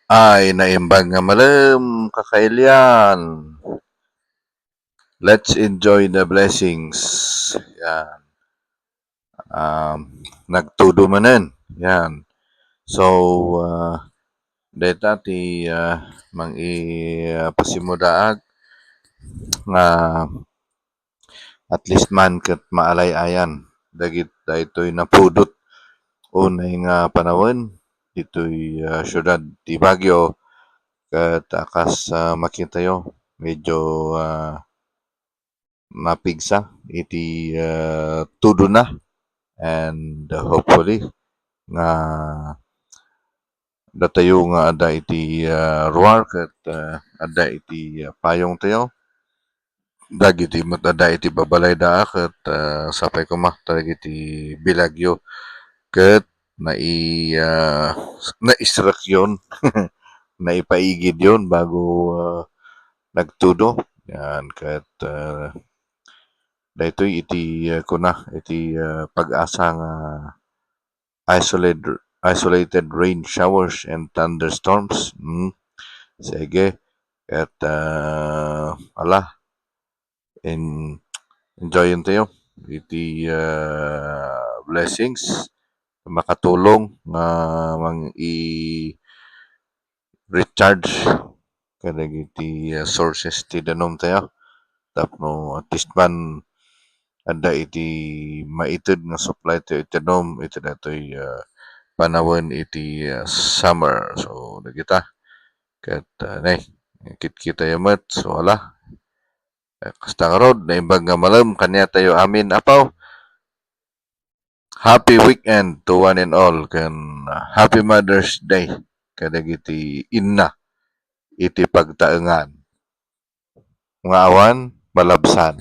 Ay naimbag nga malam, kakailian. Let's enjoy the blessings. Yan. Nagtudo manen. Yan. So, data ti mang i pasimudaag nga at least man ket maalay-ayan. Dagit daytoy napudot unay nga panahon ditoy syudad ti Baguio ket akas makitayo medyo mapigsa iti tudo na and hopefully nga datayo nga ada iti ruar ket ada iti payong tayo dagiti met ada iti babalay da ket sapay kuma dagiti bilagyo ket naisrak yon naipaigid yon bago nagtudo yan ket daytoy iti kuna iti pag-asa nga isolated rain showers and thunderstorms. Sige. At ala, enjoyin tayo. Iti blessings makatulong nga mang i-recharge kadagiti sources ti danom tayo tapno at least man ada iti maited nga supply tayo iti danom iti datoy panahon iti summer. So dagita ket nay kit-kita yamet so ala kasta karod naimbag nga malam kaniya tayo amin apaw. Happy weekend to one and all ken Happy Mother's Day kadagiti inna iti pagtaengan. Nga awan malabsan.